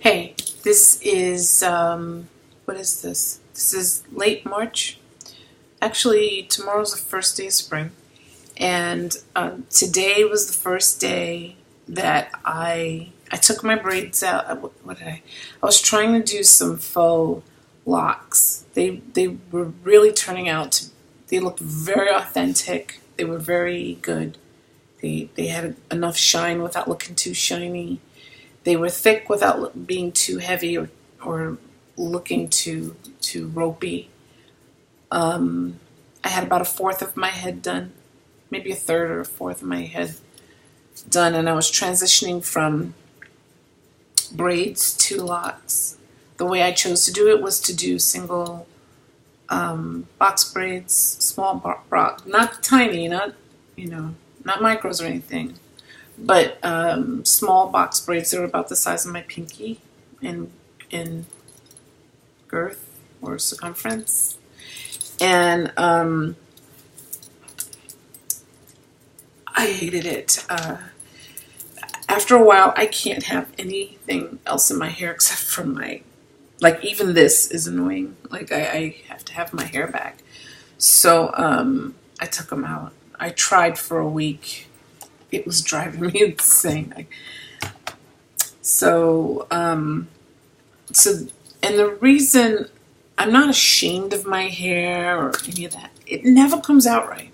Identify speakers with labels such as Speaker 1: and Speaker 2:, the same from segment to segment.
Speaker 1: Hey, this is, what is this? This is late March. Actually, tomorrow's the first day of spring. And today was the first day that I took my braids out. What did I? I was trying to do some faux locks. They were really turning out to, they looked very authentic. They were very good. They had enough shine without looking too shiny. They were thick without being too heavy or looking too ropey. I had about a fourth of my head done, maybe a third or a fourth of my head done, and I was transitioning from braids to locks. The way I chose to do it was to do single box braids, small not tiny, not not micros or anything, but small box braids that are about the size of my pinky in girth or circumference. And I hated it. After a while, I can't have anything else in my hair except for like even this is annoying. Like I have to have my hair back. So I took them out. I tried for a week. It was driving me insane. And the reason I'm not ashamed of my hair or any of that, it never comes out right.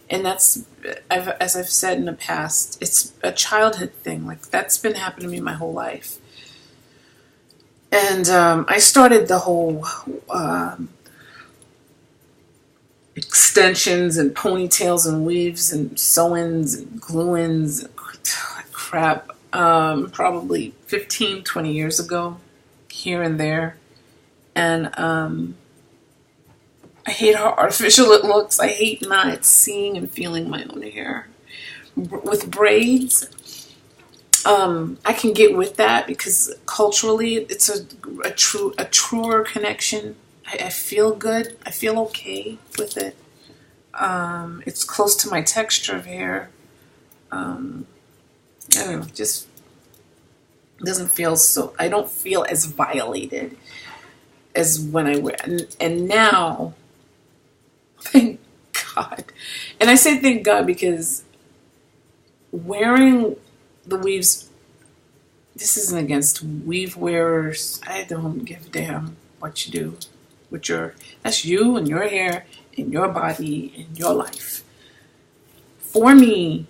Speaker 1: And that's, as I've said in the past, it's a childhood thing. Like that's been happening to me my whole life. And I started the whole extensions and ponytails and weaves and sew-ins and glue-ins and crap probably 15, 20 years ago, here and there. And I hate how artificial it looks. I hate not seeing and feeling my own hair. With braids, I can get with that because culturally it's a truer connection. I feel good. I feel okay with it. It's close to my texture of hair. I don't know, just doesn't feel so, I don't feel as violated as when I wear, and now, thank God. And I say thank God because wearing the weaves, this isn't against weave wearers. I don't give a damn what you do with that's you and your hair and your body and your life. For me,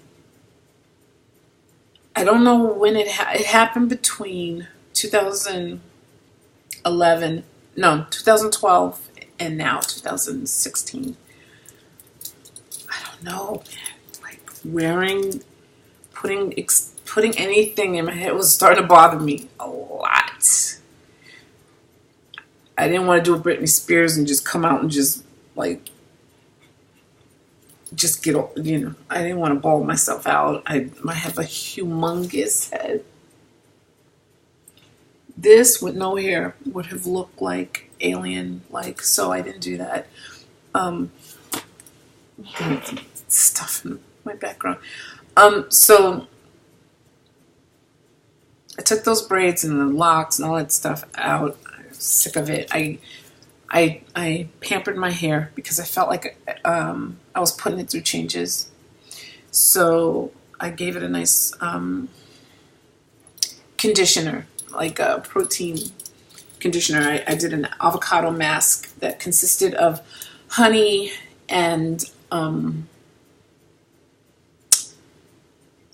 Speaker 1: I don't know when it happened between 2012 and now 2016. I don't know, man. Like putting anything in my head was starting to bother me a lot. I didn't want to do a Britney Spears and just come out and just get, I didn't want to bald myself out. I have a humongous head. This with no hair would have looked like alien-like, so I didn't do that. Stuff in my background. So I took those braids and the locks and all that stuff out. I was sick of it. I pampered my hair because I felt like I was putting it through changes. So I gave it a nice conditioner, like a protein conditioner. I did an avocado mask that consisted of honey and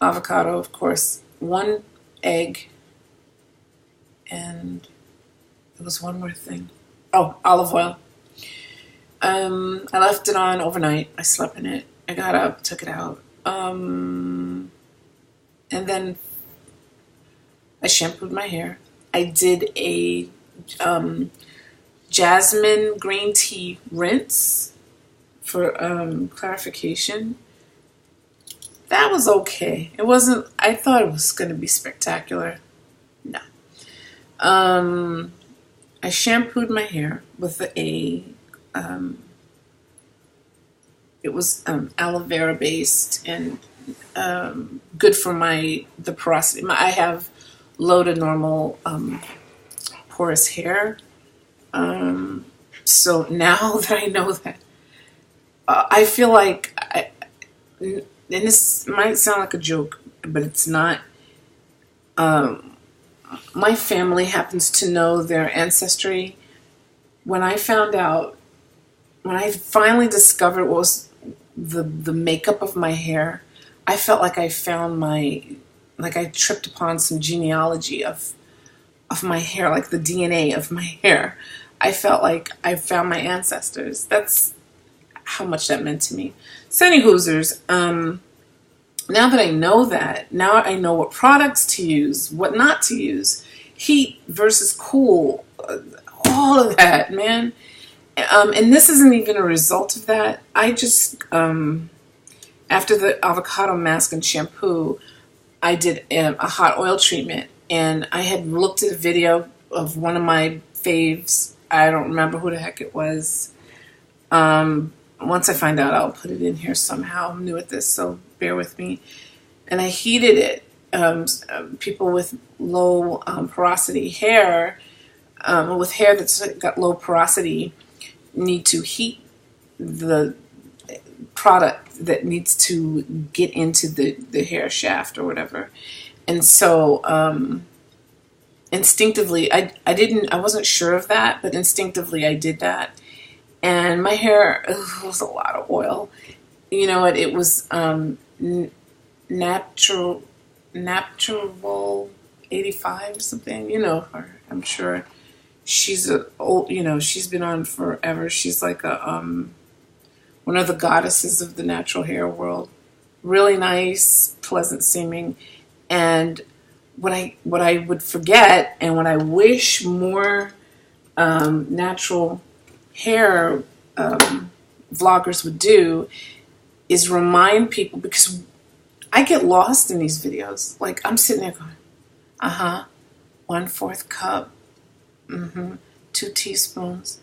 Speaker 1: avocado, of course, one egg, and there was one more thing. Oh, olive oil. I left it on overnight. I slept in it. I got up, took it out. And then I shampooed my hair. I did a jasmine green tea rinse for clarification. That was okay. It wasn't, I thought it was going to be spectacular. No. I shampooed my hair with it was aloe vera based and good for the porosity. I have low to normal porous hair. So now that I know that, I feel like, and this might sound like a joke, but it's not. My family happens to know their ancestry. When I found out, when I finally discovered what was the makeup of my hair, I felt like I found like I tripped upon some genealogy of my hair, like the DNA of my hair. I felt like I found my ancestors. That's how much that meant to me. So any hoosers, now that I know that, now I know what products to use, what not to use, heat versus cool, all of that, man. And this isn't even a result of that. I just, after the avocado mask and shampoo, I did a hot oil treatment. And I had looked at a video of one of my faves. I don't remember who the heck it was. Once I find out, I'll put it in here somehow. I'm new at this, so bear with me. And I heated it. People with low porosity hair, with hair that's got low porosity, need to heat the product that needs to get into the hair shaft or whatever. And so instinctively, I wasn't sure of that, but instinctively I did that. And my hair was a lot of oil. You know what? It was natural 85 or something. You know her, I'm sure. She's she's been on forever. She's like a one of the goddesses of the natural hair world. Really nice, pleasant seeming. And what I would forget, and what I wish more natural hair vloggers would do, is remind people, because I get lost in these videos. Like, I'm sitting there going, 1/4 cup, 2 teaspoons,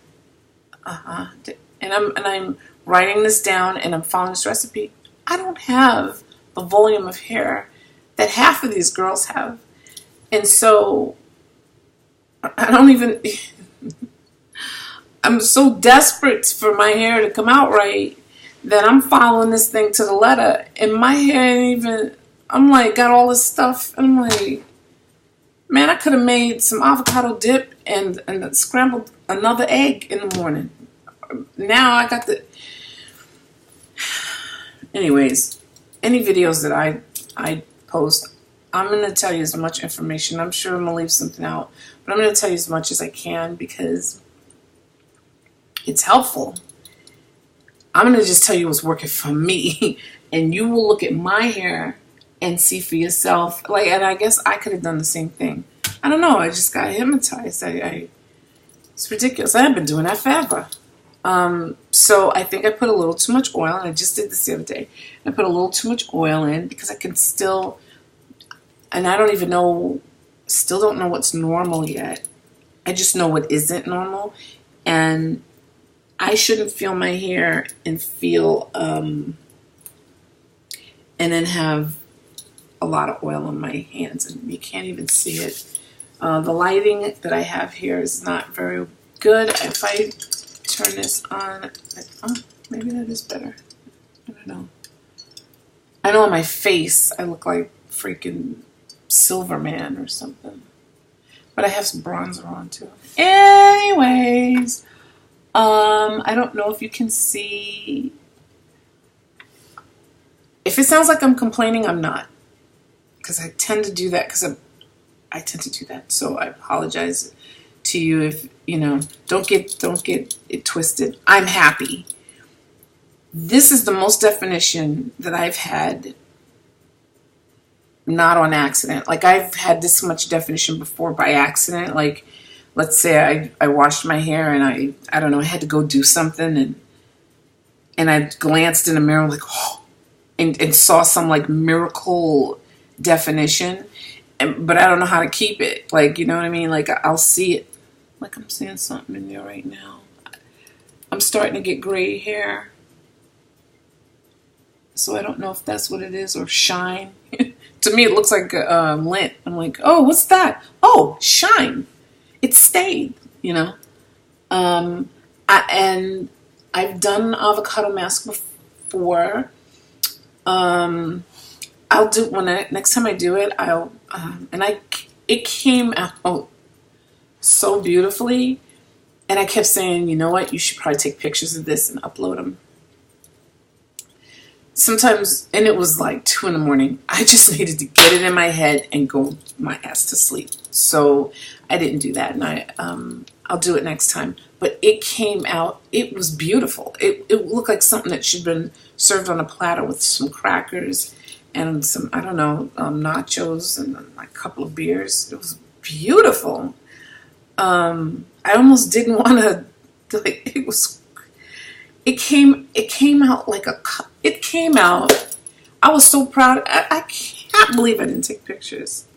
Speaker 1: and I'm writing this down and I'm following this recipe. I don't have the volume of hair that half of these girls have. And so I don't even, I'm so desperate for my hair to come out right that I'm following this thing to the letter. And my hair ain't even, I'm like, got all this stuff. And I'm like, man, I could have made some avocado dip and scrambled another egg in the morning. Now I got the... Anyways, any videos that I post, I'm going to tell you as much information. I'm sure I'm going to leave something out, but I'm going to tell you as much as I can because it's helpful. I'm going to just tell you what's working for me, and you will look at my hair and see for yourself. Like, and I guess I could have done the same thing. I don't know. I just got hypnotized. It's ridiculous. I have been doing that forever. So I think I put a little too much oil, and I just did this the other day. I put a little too much oil in because I can still, and I don't even know, still don't know what's normal yet. I just know what isn't normal. And I shouldn't feel my hair and feel, and then have a lot of oil on my hands, and you can't even see it. The lighting that I have here is not very good. If I turn this on, maybe that is better. I don't know. I know on my face I look like freaking Silverman or something, but I have some bronzer on too. Anyways, I don't know if you can see. If it sounds like I'm complaining, I'm not, because I tend to do that. I tend to do that. So I apologize to you if, don't get it twisted. I'm happy. This is the most definition that I've had, not on accident. Like, I've had this much definition before by accident. Like, let's say I washed my hair and I don't know, I had to go do something, and I glanced in the mirror like, oh, and saw some like miracle definition, but I don't know how to keep it. Like, you know what I mean? Like, I'll see it. Like, I'm seeing something in there right now. I'm starting to get gray hair. So I don't know if that's what it is, or shine. to me, it looks like lint. I'm like, oh, what's that? Oh, shine. It stayed, you know. And I've done avocado mask before. I'll do next time I do it. It came out so beautifully, and I kept saying, you know what, you should probably take pictures of this and upload them. Sometimes, and it was like 2 in. I just needed to get it in my head and go my ass to sleep. So I didn't do that, and I'll do it next time. But it came out, it was beautiful. It looked like something that should have been served on a platter with some crackers and some, I don't know, nachos and like a couple of beers. It was beautiful. I almost didn't want to, like, it came out like it came out. I was so proud. I can't believe I didn't take pictures.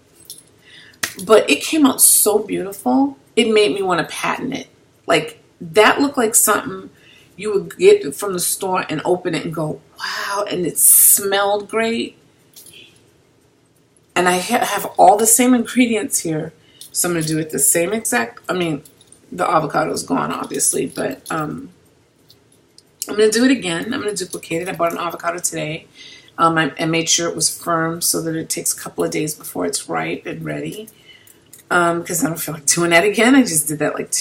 Speaker 1: But it came out so beautiful. It made me want to patent it. Like, that looked like something you would get from the store and open it and go, wow, and it smelled great. And I have all the same ingredients here. So I'm going to do it the same exact, I mean, the avocado is gone, obviously, but I'm going to do it again. I'm going to duplicate it. I bought an avocado today. I made sure it was firm so that it takes a couple of days before it's ripe and ready. Because I don't feel like doing that again. I just did that like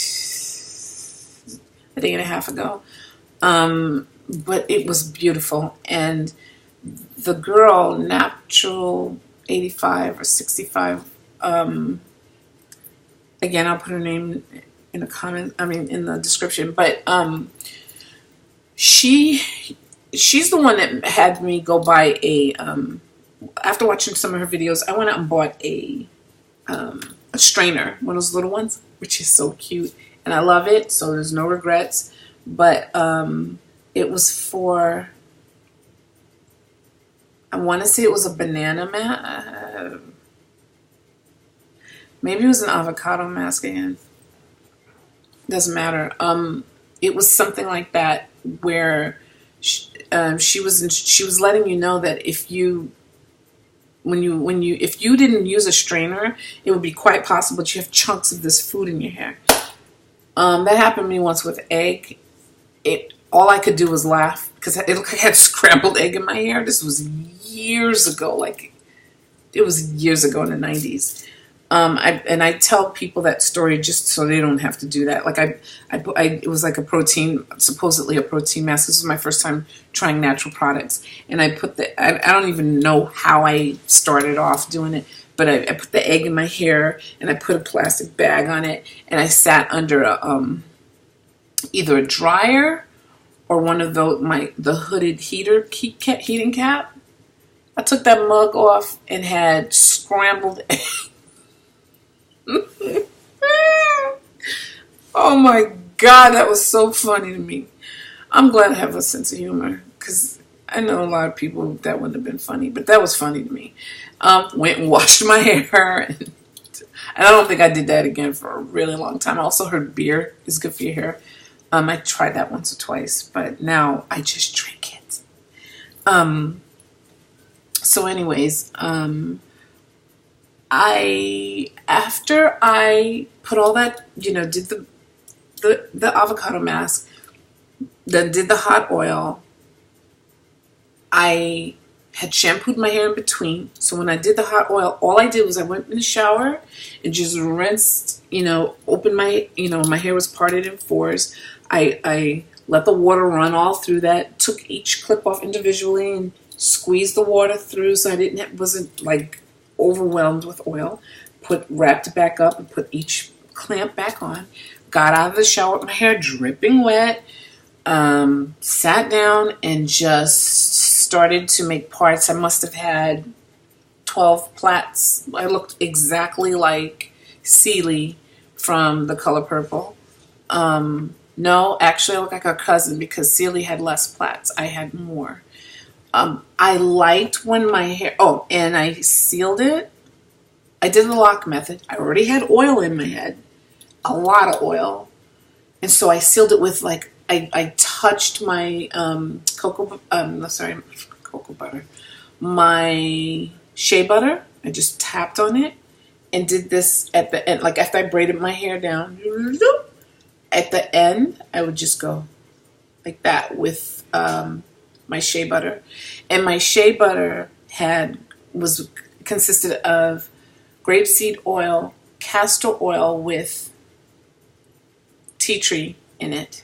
Speaker 1: a day and a half ago. But it was beautiful. And the girl, Natural 85 or 65, again, I'll put her name in the comment, in the description. But she's the one that had me go buy after watching some of her videos, I went out and bought a strainer, one of those little ones, which is so cute. And I love it, so there's no regrets. But it was for, I want to say it was a banana mask. Maybe it was an avocado mask again. Doesn't matter. It was something like that where she was letting you know that if you didn't use a strainer, it would be quite possible that you have chunks of this food in your hair. That happened to me once with egg. All I could do was laugh because it looked like I had scrambled egg in my hair. This was years ago, like it was years ago in the 90s. I tell people that story just so they don't have to do that. Like it was like supposedly a protein mask. This was my first time trying natural products, and I put I don't even know how I started off doing it, but I put the egg in my hair and I put a plastic bag on it, and I sat under either a dryer or one of the hooded heating cap. I took that mug off and had scrambled eggs. Oh my God, that was so funny to me. I'm glad I have a sense of humor because I know a lot of people that wouldn't have been funny, but that was funny to me. Went and washed my hair, and I don't think I did that again for a really long time. I also heard beer is good for your hair. I tried that once or twice, but now I just drink it. So anyways, after I put all that, did the avocado mask, then did the hot oil, I had shampooed my hair in between. So when I did the hot oil, all I did was I went in the shower and just rinsed, opened my, my hair was parted in fours. I let the water run all through that, took each clip off individually and squeezed the water through so I wasn't like overwhelmed with oil. Wrapped it back up and put each clamp back on. Got out of the shower with my hair dripping wet. Sat down and just started to make parts. I must have had 12 plaits. I looked exactly like Celie from The Color Purple. No, actually I look like her cousin because Celie had less plaits. I had more. I liked when my hair, and I sealed it. I did the lock method. I already had oil in my head, a lot of oil. And so I sealed it with I touched my cocoa butter, my shea butter. I just tapped on it and did this at the end. Like after I braided my hair down, at the end, I would just go like that with my shea butter. And my shea butter consisted of grapeseed oil, castor oil with tea tree in it.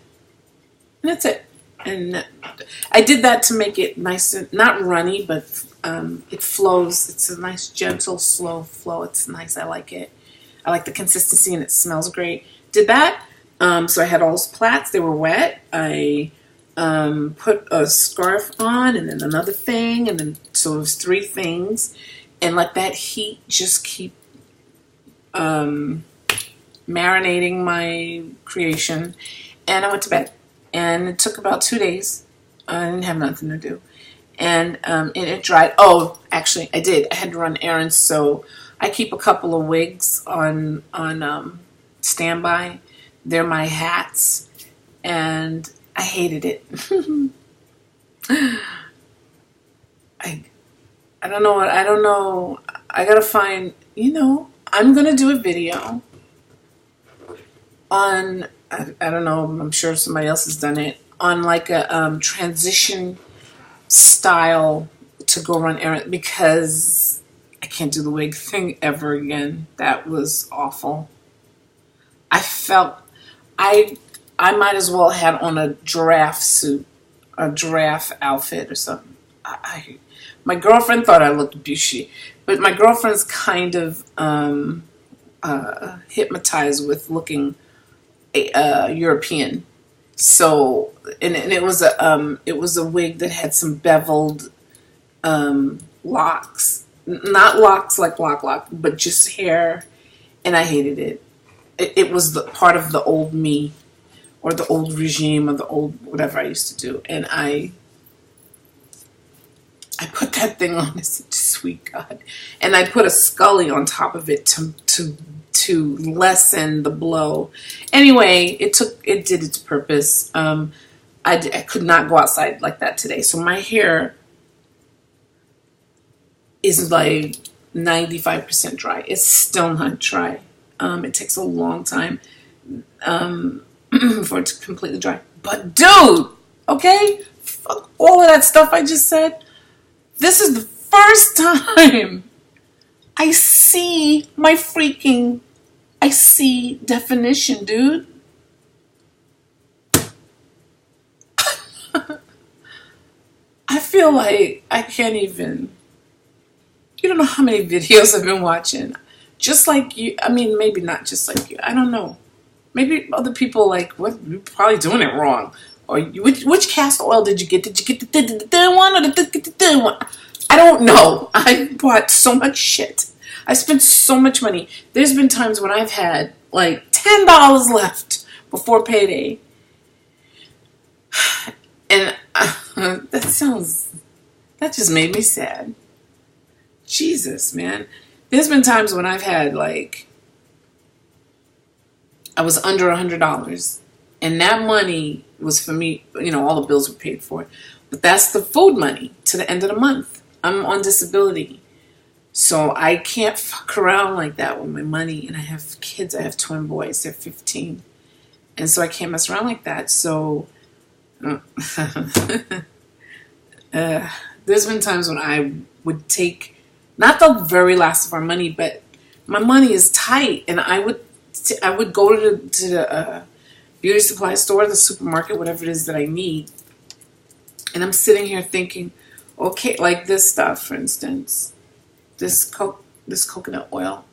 Speaker 1: And that's it. And I did that to make it nice and not runny, but it flows. It's a nice, gentle, slow flow. It's nice. I like it. I like the consistency, and it smells great. Did that. So I had all those plaits. They were wet. I put a scarf on, and then another thing, and then so it was 3 things, and let that heat just keep marinating my creation. And I went to bed. And it took about 2 days. I didn't have nothing to do. And it dried. Oh, actually, I did. I had to run errands, so I keep a couple of wigs on standby. They're my hats, and I hated it. I don't know what. I don't know. I gotta find. I'm gonna do a video on. I don't know, I'm sure somebody else has done it, on like a transition style to go run errands, because I can't do the wig thing ever again. That was awful. I felt I might as well had on a giraffe suit, a giraffe outfit or something. My girlfriend thought I looked bushy, but my girlfriend's kind of hypnotized with looking European. So and it was a wig that had some beveled locks, not locks like lock, but just hair, and I hated it. It was the part of the old me, or the old regime, or the old whatever I used to do, and I put that thing on. I said, "Sweet God!" And I put a Scully on top of it to lessen the blow. Anyway, it did its purpose. I could not go outside like that today. So my hair is like 95% dry. It's still not dry. It takes a long time for it to completely dry. But dude, okay, fuck all of that stuff I just said. This is the first time I see definition, dude. I feel like I can't even. You don't know how many videos I've been watching. Just like you. I mean, maybe not just like you. I don't know. Maybe other people like, what? You're probably doing it wrong. Or which castor oil did you get? Did you get the one or the one? I don't know. I bought so much shit. I spent so much money. There's been times when I've had like $10 left before payday. And that just made me sad. Jesus, man. There's been times when I've had like, I was under $100. And that money was for me, all the bills were paid for. But that's the food money to the end of the month. I'm on disability. So I can't fuck around like that with my money. And I have kids. I have twin boys. They're 15. And so I can't mess around like that. So there's been times when I would take, not the very last of our money, but my money is tight. And I would go to the beauty supply store, the supermarket, whatever it is that I need. And I'm sitting here thinking, okay, like this stuff, for instance. This coconut oil.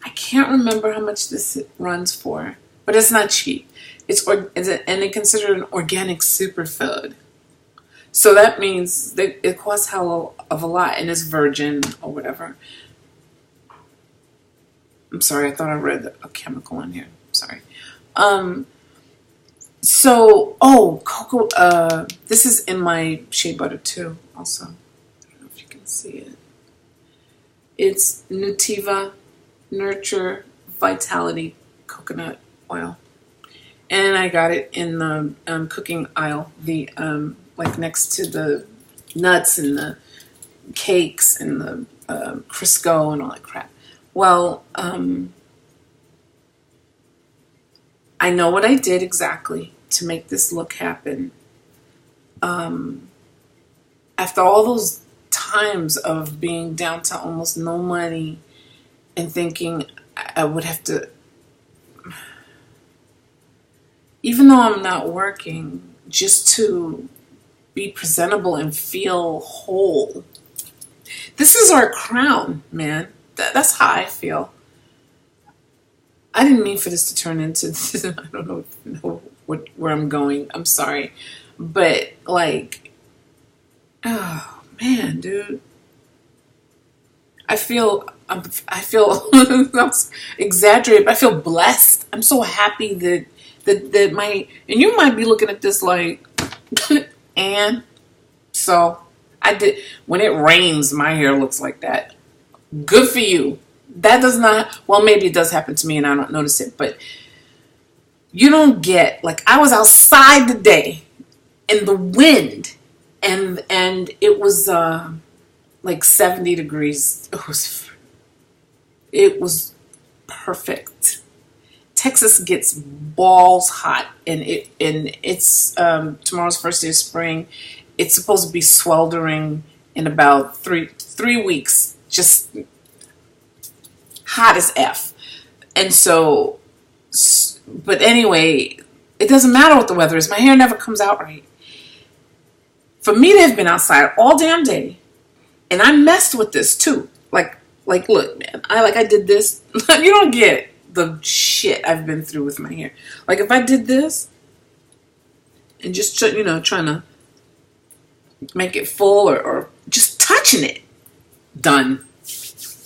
Speaker 1: I can't remember how much this runs for, but it's not cheap. And they consider it an organic superfood. So that means it costs hell of a lot, and it's virgin or whatever. I'm sorry, I thought I read a chemical in here. Sorry. Cocoa. This is in my shea butter too. Also, I don't know if you can see it. It's Nutiva Nurture Vitality Coconut Oil. And I got it in the cooking aisle, like next to the nuts and the cakes and the Crisco and all that crap. Well, I know what I did exactly to make this look happen. After all those times of being down to almost no money and thinking I would have to, even though I'm not working, just to be presentable and feel whole. This is our crown, man. That's how I feel. I didn't mean for this to turn into this. I don't know where I'm going. I'm sorry. But like, oh man, dude. I feel I'm exaggerated, but I feel blessed. I'm so happy that my, and you might be looking at this like, and so I did, when it rains, my hair looks like that. Good for you. That does not, well, maybe it does happen to me and I don't notice it, but you don't get, like, I was outside today in the wind and it was like 70 degrees. It was perfect. Texas gets balls hot, and it's tomorrow's first day of spring. It's supposed to be sweltering in about three weeks, just hot as F. And so, but anyway, it doesn't matter what the weather is. My hair never comes out right. For me to have been outside all damn day, and I messed with this too. Like, look, man, I did this. You don't get the shit I've been through with my hair. Like, if I did this and just, you know, trying to make it full or just touching it, done.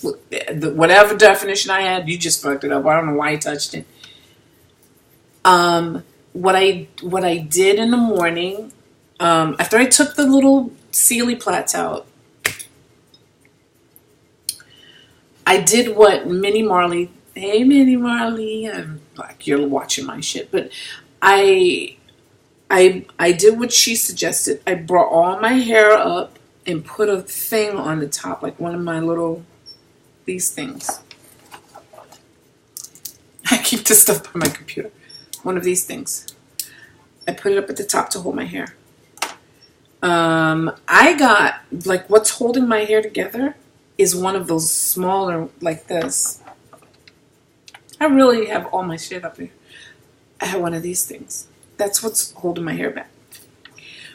Speaker 1: Whatever definition I had, you just fucked it up. I don't know why you touched it. What I did in the morning, after I took the little Sealy plaits out, I did what Minnie Marley. Hey, Minnie Marley. I'm like, you're watching my shit, but I did what she suggested. I brought all my hair up and put a thing on the top, like one of my little, these things. I keep this stuff on my computer. One of these things. I put it up at the top to hold my hair. I got, like, what's holding my hair together is one of those smaller, like this. I really have all my shit up here. I have one of these things. That's what's holding my hair back.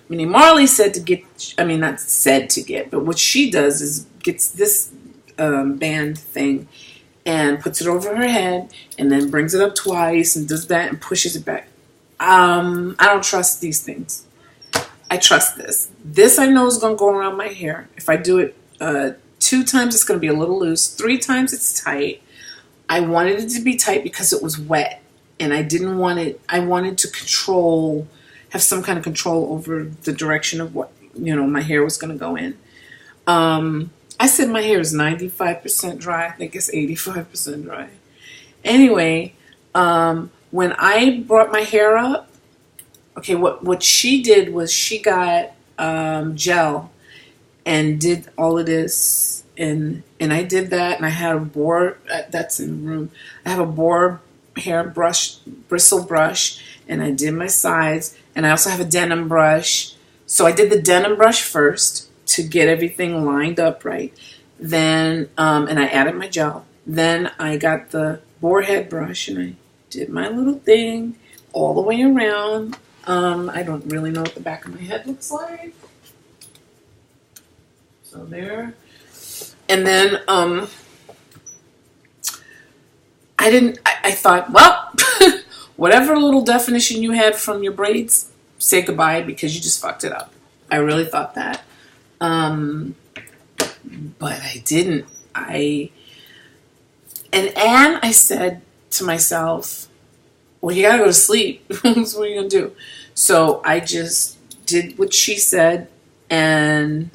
Speaker 1: Minnie Marley said to get, I mean, not said to get, but what she does is gets this band thing and puts it over her head and then brings it up twice and does that and pushes it back. I don't trust these things. I trust this. This I know is going to go around my hair. If I do it 2 times, it's going to be a little loose. 3 times, it's tight. I wanted it to be tight because it was wet. And I didn't want it, I wanted to control, have some kind of control over the direction of what, you know, my hair was going to go in. I said my hair is 95% dry. I think it's 85% dry. Anyway, when I brought my hair up, okay, what she did was she got gel and did all of this, and I did that, and I had a boar, that's in the room, I have a boar hair brush, bristle brush, and I did my sides, and I also have a denim brush. So I did the denim brush first to get everything lined up right. Then, and I added my gel. Then I got the boar head brush, and I did my little thing all the way around. I don't really know what the back of my head looks like. So there. And then, I thought, well, whatever little definition you had from your braids, say goodbye because you just fucked it up. I really thought that. But I didn't. And I said to myself, well, you gotta go to sleep. So what are you gonna do? So I just did what she said, and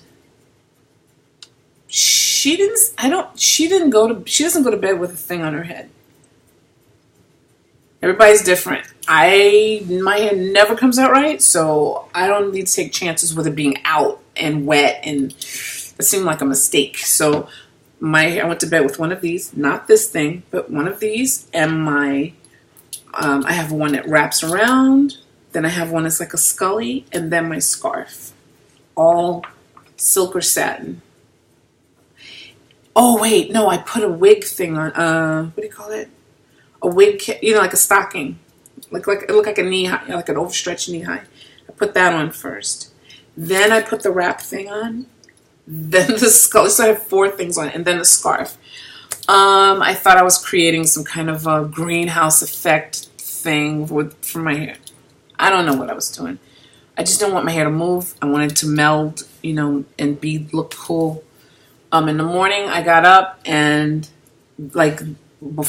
Speaker 1: she doesn't go to bed with a thing on her head. Everybody's different. My hair never comes out right, so I don't need to take chances with it being out and wet, and it seemed like a mistake. So I went to bed with one of these, not this thing, but one of these, and my I have one that wraps around. Then I have one that's like a scully, and then my scarf, all silk or satin. Oh wait, no, I put a wig thing on. What do you call it? A wig, like a stocking, it looked like a knee high, like an overstretched knee high. I put that on first. Then I put the wrap thing on. Then the scully. So I have 4 things on, and then the scarf. I thought I was creating some kind of a greenhouse effect thing for my hair. I don't know what I was doing. I just didn't want my hair to move. I wanted to meld, and look cool. In the morning, I got up and like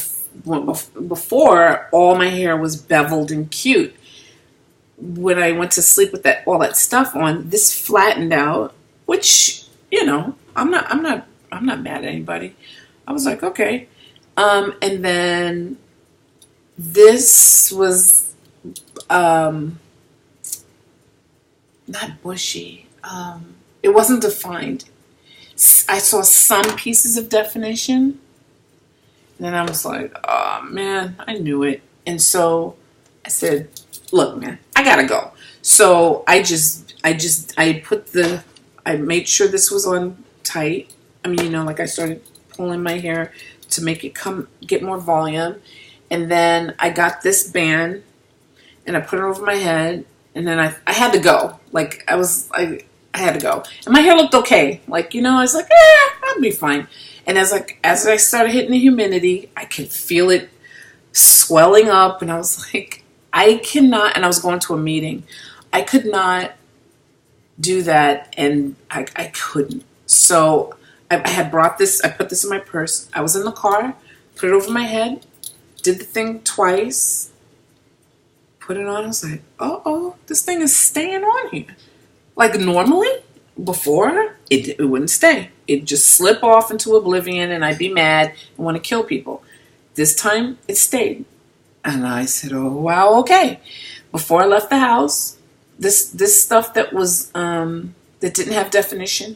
Speaker 1: before, all my hair was beveled and cute. When I went to sleep with all that stuff on, this flattened out, which I'm not mad at anybody. I was like, okay. And then this was not bushy. It wasn't defined. I saw some pieces of definition. And then I was like, oh man, I knew it. And so I said, look, man, I gotta go. So I made sure this was on tight. I mean, like I started pulling my hair to make it get more volume. And then I got this band and I put it over my head. And then I had to go. Like I had to go. And my hair looked okay. Like, I was like, I'll be fine. And as I started hitting the humidity, I could feel it swelling up. And I was like, I cannot. And I was going to a meeting. I could not do that. And I couldn't. So I had brought this. I put this in my purse. I was in the car. Put it over my head. Did the thing twice. Put it on. I was like, uh-oh, this thing is staying on here. Like normally, before, it wouldn't stay. It'd just slip off into oblivion and I'd be mad and want to kill people. This time, it stayed. And I said, oh, wow, okay. Before I left the house, this stuff that was, that didn't have definition,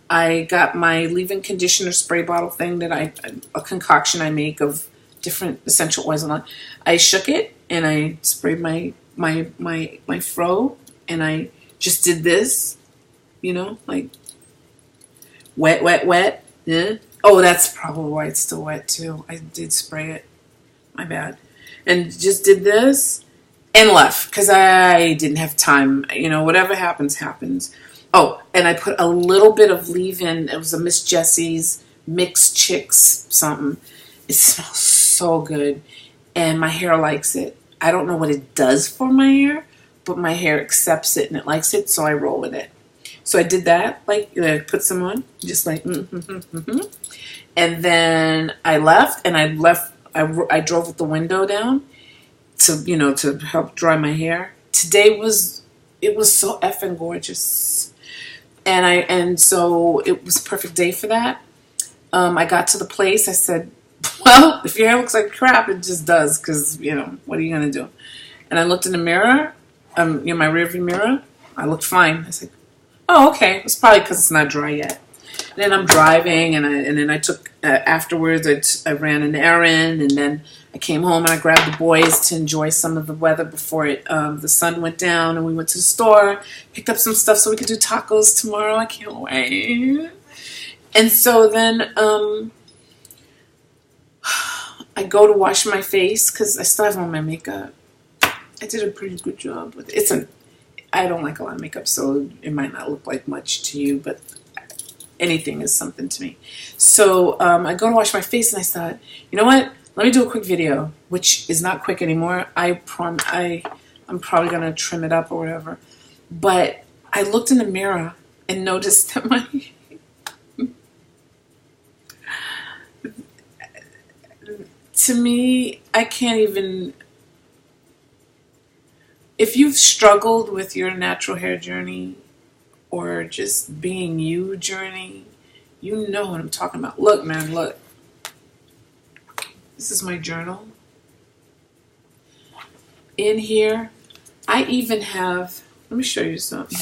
Speaker 1: I got my leave-in conditioner spray bottle thing a concoction I make of different essential oils and all. I shook it and I sprayed my fro and I just did this, like wet, wet, wet. Yeah. Oh, that's probably why it's still wet too. I did spray it. My bad. And just did this and left because I didn't have time. Whatever happens, happens. Oh, and I put a little bit of leave-in. It was a Miss Jessies Mixed Chicks something. It smells so good. And my hair likes it. I don't know what it does for my hair, but my hair accepts it and it likes it, so I roll with it. So I did that, put some on, just like, And then I left, and I drove with the window down to help dry my hair. Today it was so effing gorgeous. And so it was a perfect day for that. I got to the place, I said, well, if your hair looks like crap, it just does, because, what are you going to do? And I looked in the mirror, my rearview mirror. I looked fine. I said, oh, okay. It's probably because it's not dry yet. And then I'm driving, and then I took, afterwards, I ran an errand, and then I came home, and I grabbed the boys to enjoy some of the weather before the sun went down, and we went to the store, picked up some stuff so we could do tacos tomorrow. I can't wait. And so then, I go to wash my face because I still have on my makeup. I did a pretty good job with it. I don't like a lot of makeup, so it might not look like much to you, but anything is something to me. So I go to wash my face, and I thought, you know what? Let me do a quick video, which is not quick anymore. I'm probably going to trim it up or whatever. But I looked in the mirror and noticed that to me, I can't even... If you've struggled with your natural hair journey or just being you journey, you know what I'm talking about. Look, man, look. This is my journal. In here, I even have... Let me show you something.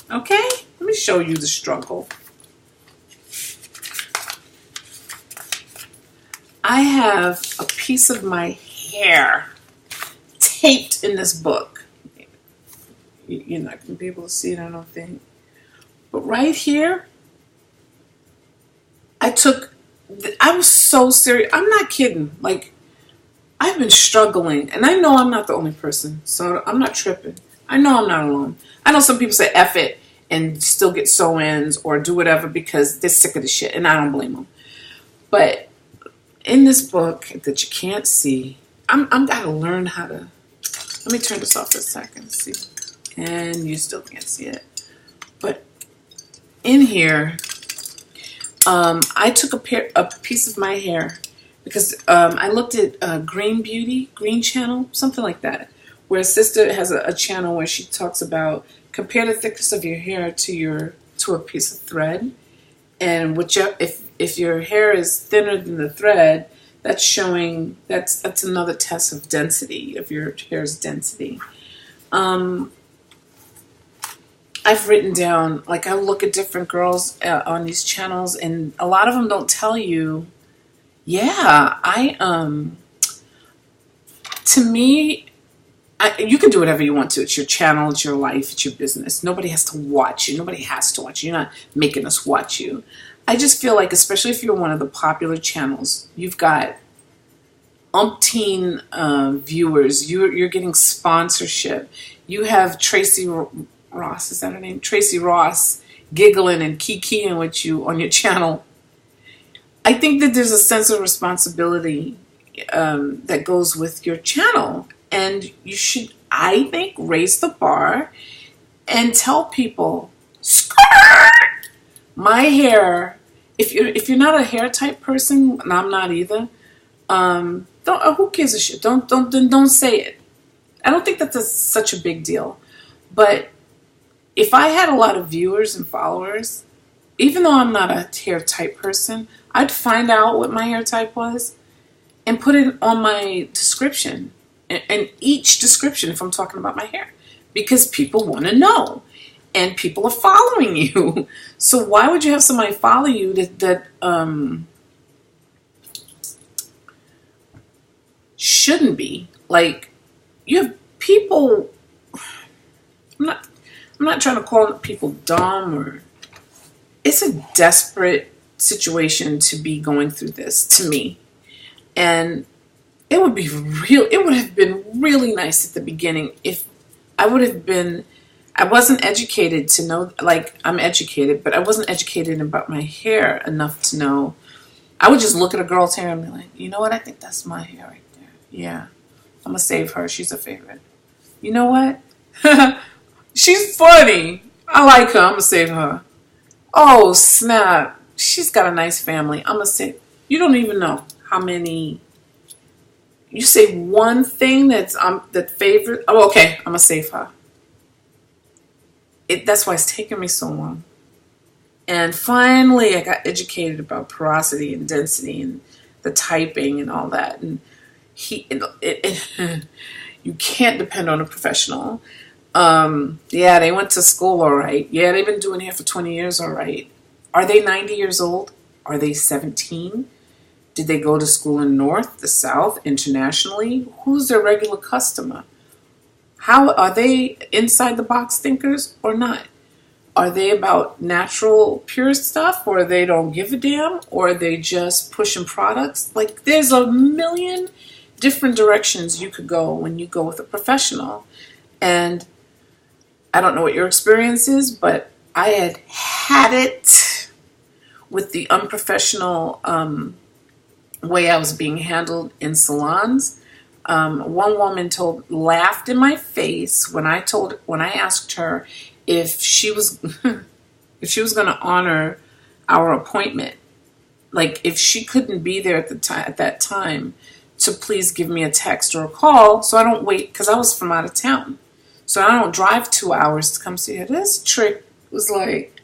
Speaker 1: Okay? Let me show you the struggle. I have a piece of my hair taped in this book. You're not going to be able to see it, I don't think. But right here, I was so serious. I'm not kidding. Like, I've been struggling. And I know I'm not the only person. So I'm not tripping. I know I'm not alone. I know some people say F it and still get sew-ins or do whatever because they're sick of the shit. And I don't blame them. But in this book that you can't see, I'm gotta learn how to. Let me turn this off for a second. See, and you still can't see it. But in here, I took a piece of my hair because I looked at Green Beauty, Green Channel, something like that, where a sister has a channel where she talks about compare the thickness of your hair to a piece of thread, and if your hair is thinner than the thread, that's showing that's another test of density, of your hair's density. I've written down, like, I look at different girls on these channels, and a lot of them don't tell you. Yeah, to me, you can do whatever you want to. It's your channel, it's your life, it's your business. Nobody has to watch you. Nobody has to watch you. You're not making us watch you. I just feel like, especially if you're one of the popular channels, you've got umpteen viewers. You're getting sponsorship. You have Tracy Ross, is that her name? Tracy Ross giggling and kikiing with you on your channel. I think that there's a sense of responsibility that goes with your channel. And you should, I think, raise the bar and tell people, skirt! My hair, if you're not a hair type person, and I'm not either, who gives a shit? Don't say it. I don't think that's such a big deal. But if I had a lot of viewers and followers, even though I'm not a hair type person, I'd find out what my hair type was and put it on my description. And each description, if I'm talking about my hair, because people want to know, and people are following you. So why would you have somebody follow you that shouldn't be? Like, you have people. I'm not trying to call people dumb, or it's a desperate situation to be going through this, to me, and. It would have been really nice at the beginning if I wasn't educated to know, like, I'm educated, but I wasn't educated about my hair enough to know. I would just look at a girl's hair and be like, you know what? I think that's my hair right there. Yeah. I'm going to save her. She's a favorite. You know what? She's funny. I like her. I'm going to save her. Oh, snap. She's got a nice family. I'm going to save. You don't even know how many. You say one thing that's that favorite. Oh, okay. I'm gonna save her. That's why it's taken me so long. And finally, I got educated about porosity and density and the typing and all that. And you can't depend on a professional. Yeah, they went to school all right. Yeah, they've been doing hair for 20 years all right. Are they 90 years old? Are they 17? Did they go to school in North, the South, internationally? Who's their regular customer? How are they inside the box thinkers or not? Are they about natural, pure stuff, or they don't give a damn, or are they just pushing products? Like, there's a million different directions you could go when you go with a professional. And I don't know what your experience is, but I had it with the unprofessional way I was being handled in salons. One woman laughed in my face when I asked her if she was going to honor our appointment, like if she couldn't be there at that time, to please give me a text or a call so I don't wait, because I was from out of town, so I don't drive 2 hours to come see her. This trick was like,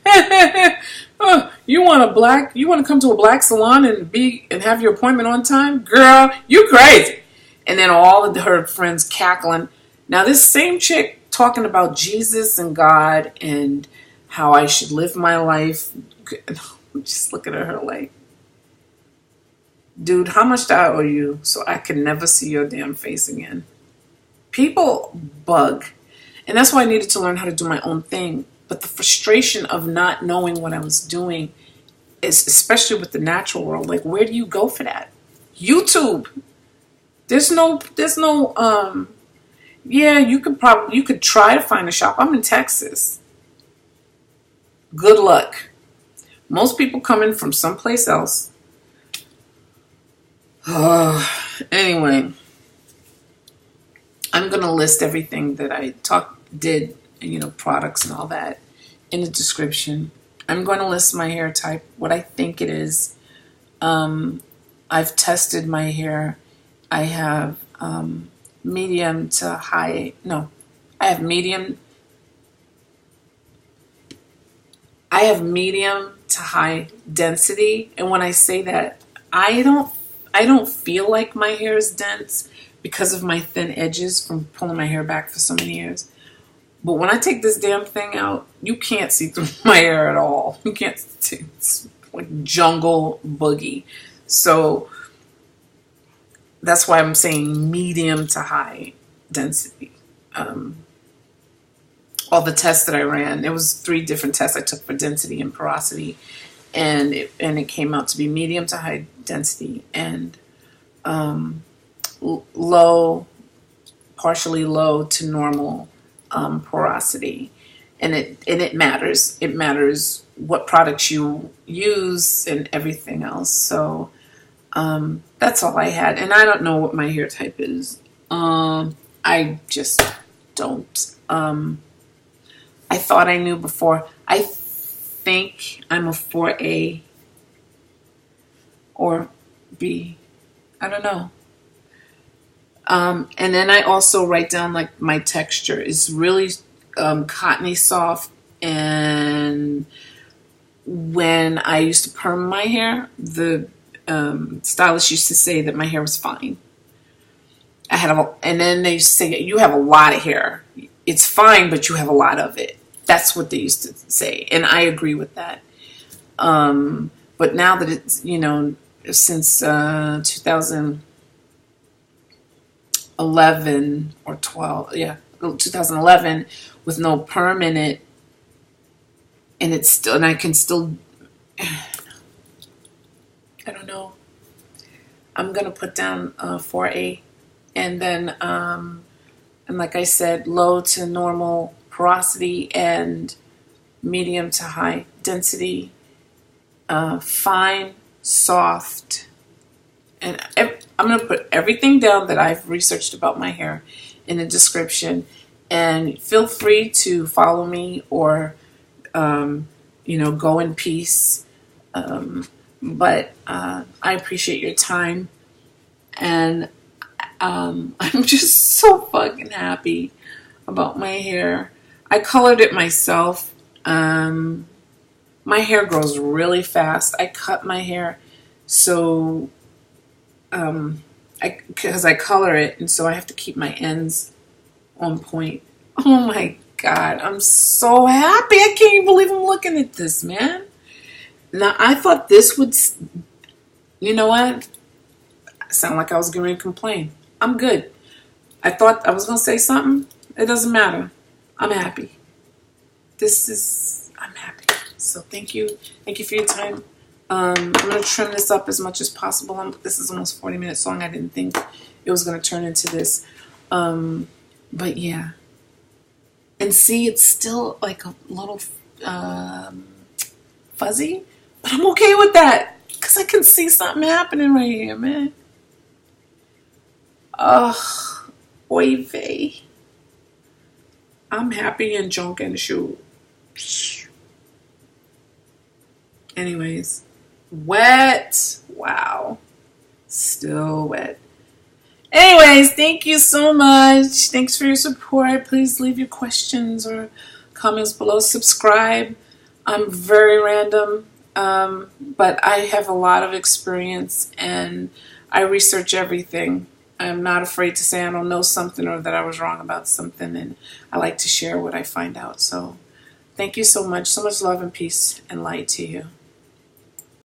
Speaker 1: oh, you want to come to a black salon and have your appointment on time? Girl, you crazy. And then all of her friends cackling. Now this same chick talking about Jesus and God and how I should live my life. I'm just looking at her like, Dude, how much do I owe you so I can never see your damn face again? People bug. And that's why I needed to learn how to do my own thing. But the frustration of not knowing what I was doing is, especially with the natural world, like, where do you go for that? YouTube. Yeah, you could try to find a shop. I'm in Texas. Good luck. Most people come in from someplace else. Anyway, I'm going to list everything that I did, products and all that in the description. I'm going to list my hair type, what I think it is. I've tested my hair. I have medium to high. No, I have medium. I have medium to high density, and when I say that, I don't feel like my hair is dense because of my thin edges from pulling my hair back for so many years. But when I take this damn thing out, you can't see through my hair at all. You can't see. It's like jungle boogie. So that's why I'm saying medium to high density. All the tests that I ran, there was 3 different tests I took for density and porosity, and it came out to be medium to high density and partially low to normal porosity, and it matters. It matters what products you use and everything else. So that's all I had, and I don't know what my hair type is. I just don't. I thought I knew before. I think I'm a 4A or B. I don't know. And then I also write down like my texture is really cottony soft. And when I used to perm my hair, the stylist used to say that my hair was fine. And then they used to say, you have a lot of hair. It's fine, but you have a lot of it. That's what they used to say. And I agree with that. But now that it's, since 2011 or 12, 2011, with no perm in it, and I can still, I don't know. I'm going to put down 4A. And then, and like I said, low to normal porosity and medium to high density, fine, soft. And I'm going to put everything down that I've researched about my hair in the description. And feel free to follow me or, go in peace. But I appreciate your time. And I'm just so fucking happy about my hair. I colored it myself. My hair grows really fast. I cut my hair so because I color it, and so I have to keep my ends on point. Oh my God, I'm so happy. I can't even believe I'm looking at this, man. Now, I thought this would, you know what? I sound like I was going to complain. I'm good. I thought I was going to say something. It doesn't matter. I'm happy. I'm happy. So thank you. Thank you for your time. I'm going to trim this up as much as possible. This is almost 40 minutes long. I didn't think it was going to turn into this. But yeah. And see, it's still like a little fuzzy. But I'm okay with that. Because I can see something happening right here, man. Oh, oy vey. I'm happy and junk in the shoe. Anyways, wet. Wow. Still wet. Anyways, thank you so much. Thanks for your support. Please leave your questions or comments below. Subscribe. I'm very random, but I have a lot of experience and I research everything. I'm not afraid to say I don't know something or that I was wrong about something, and I like to share what I find out. So thank you so much. So much love and peace and light to you.